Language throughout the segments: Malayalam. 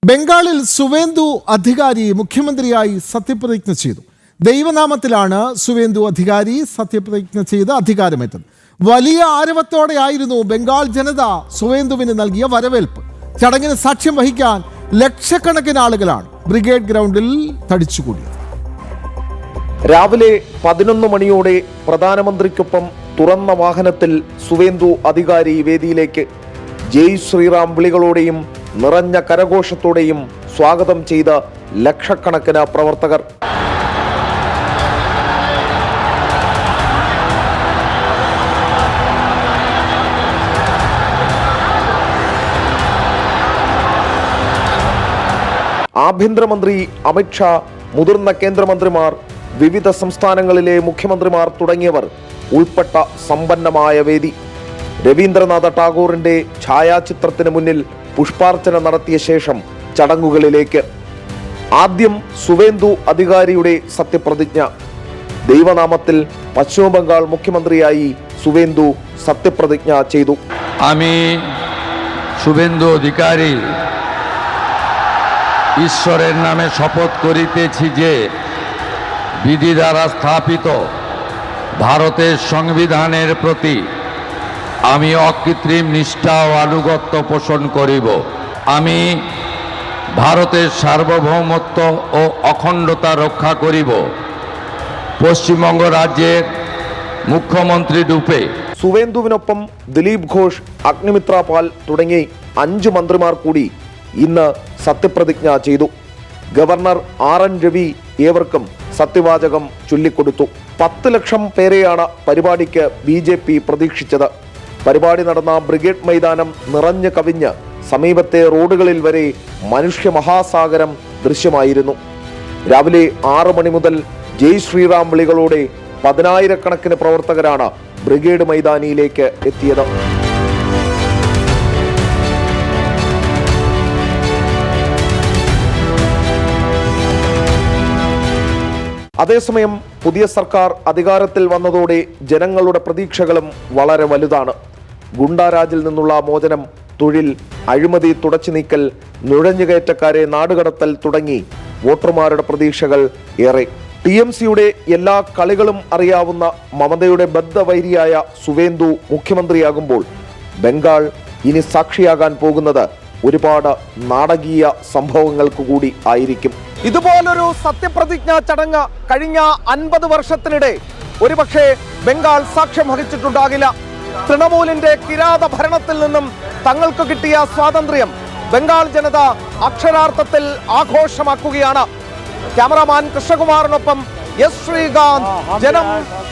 ബംഗാളിൽ സുവേന്ദു അധികാരി മുഖ്യമന്ത്രിയായി സത്യപ്രതിജ്ഞ ചെയ്തു. ദൈവനാമത്തിലാണ് സുവേന്ദു അധികാരി സത്യപ്രതിജ്ഞ ചെയ്ത് അധികാരമേറ്റത്. വലിയ ആരവത്തോടെയായിരുന്നു ബംഗാൾ ജനത സുവേന്ദുവിന് നൽകിയ വരവേൽപ്പ്. ചടങ്ങിന് സാക്ഷ്യം വഹിക്കാൻ ലക്ഷക്കണക്കിന് ആളുകളാണ് ബ്രിഗേഡ് ഗ്രൗണ്ടിൽ തടിച്ചുകൂടിയത്. രാവിലെ 11 മണിയോടെ പ്രധാനമന്ത്രിക്കൊപ്പം തുറന്ന വാഹനത്തിൽ സുവേന്ദു അധികാരി വേദിയിലേക്ക് ജയ് ശ്രീറാം വിളികളോടെയും നിറഞ്ഞ കരഘോഷത്തോടെയും സ്വാഗതം ചെയ്ത ലക്ഷക്കണക്കിന് പ്രവർത്തകർ. ആഭ്യന്തരമന്ത്രി അമിത്ഷാ, മുതിർന്ന കേന്ദ്രമന്ത്രിമാർ, വിവിധ സംസ്ഥാനങ്ങളിലെ മുഖ്യമന്ത്രിമാർ തുടങ്ങിയവർ ഉൾപ്പെട്ട സമ്പന്നമായ വേദി. രവീന്ദ്രനാഥ ടാഗോറിന്റെ ഛായാചിത്രത്തിന് മുന്നിൽ പുഷ്പാർച്ചന നടത്തിയ ശേഷം ചടങ്ങുകളിലേക്ക്. ആദ്യം സുവേന്ദു അധികാരിയുടെ സത്യപ്രതിജ്ഞ. ദൈവനാമത്തിൽ പശ്ചിമ ബംഗാൾ മുഖ്യമന്ത്രിയായി സുവേന്ദു സത്യപ്രതിജ്ഞ ചെയ്തു. আমি শুভেন্দু অধিকারী ঈশ্বরের নামে শপথ করিতেছি যে বিধি দ্বারা স্থাপিত ভারতের সংবিধানের প্রতি আমি অকৃত্রিম নিষ্ঠা ও আনুগত্য পোষণ করিব। আমি ভারতের সার্বভৌমত্ব ও অখণ্ডতা রক্ষা করিব। পশ্চিমবঙ্গ রাজ্যের মুখ্যমন্ত্রী রূপে സുവേന്ദുവിനൊപ്പം ദിലീപ് ഘോഷ്, അഗ്നിമിത്ര പാൽ തുടങ്ങി 5 മന്ത്രിമാർ കൂടി ഇന്ന് സത്യപ്രതിജ്ഞ ചെയ്തു. ഗവർണർ RN രവി ഏവർക്കും സത്യവാചകം ചൊല്ലിക്കൊടുത്തു. 10 ലക്ഷം പേരെയാണ് പരിപാടിക്ക് BJP പ്രതീക്ഷിച്ചത്. പരിപാടി നടന്ന ബ്രിഗേഡ് മൈതാനം നിറഞ്ഞു കവിഞ്ഞ് സമീപത്തെ റോഡുകളിൽ വരെ മനുഷ്യ മഹാസാഗരം ദൃശ്യമായിരുന്നു. രാവിലെ 6 മണി മുതൽ ജയ് ശ്രീറാം വിളികളോടെ 10,000-കണക്കിന് പ്രവർത്തകരാണ് ബ്രിഗേഡ് മൈതാനിയിലേക്ക് എത്തിയത്. അതേസമയം പുതിയ സർക്കാർ അധികാരത്തിൽ വന്നതോടെ ജനങ്ങളുടെ പ്രതീക്ഷകളും വളരെ വലുതാണ്. ഗുണ്ടാരാജിൽ നിന്നുള്ള മോചനം, തൊഴിൽ, അഴിമതി തുടച്ചു നീക്കൽ, നുഴഞ്ഞുകയറ്റക്കാരെ നാടുകടത്തൽ തുടങ്ങി വോട്ടർമാരുടെ പ്രതീക്ഷകൾ ഏറെ. TMCയുടെ എല്ലാ കളികളും അറിയാവുന്ന മമതയുടെ ബദ്ധവൈരിയായ സുവേന്ദു മുഖ്യമന്ത്രിയാകുമ്പോൾ ബംഗാൾ ഇനി സാക്ഷിയാകാൻ പോകുന്നത് ഒരുപാട് നാടകീയ സംഭവങ്ങൾക്ക് കൂടി ആയിരിക്കും. ഇതുപോലൊരു സത്യപ്രതിജ്ഞാ ചടങ്ങ് കഴിഞ്ഞ 50 വർഷത്തിനിടെ ഒരുപക്ഷെ ബംഗാൾ സാക്ഷ്യം വഹിച്ചിട്ടുണ്ടാകില്ല. തൃണമൂലിന്റെ കിരാത ഭരണത്തിൽ നിന്നും തങ്ങൾക്ക് കിട്ടിയ സ്വാതന്ത്ര്യം ബംഗാൾ ജനത അക്ഷരാർത്ഥത്തിൽ ആഘോഷമാക്കുകയാണ്. ക്യാമറാമാൻ കൃഷ്ണകുമാറിനൊപ്പം S. ശ്രീകാന്ത്, ജനം,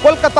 കൊൽക്കത്ത.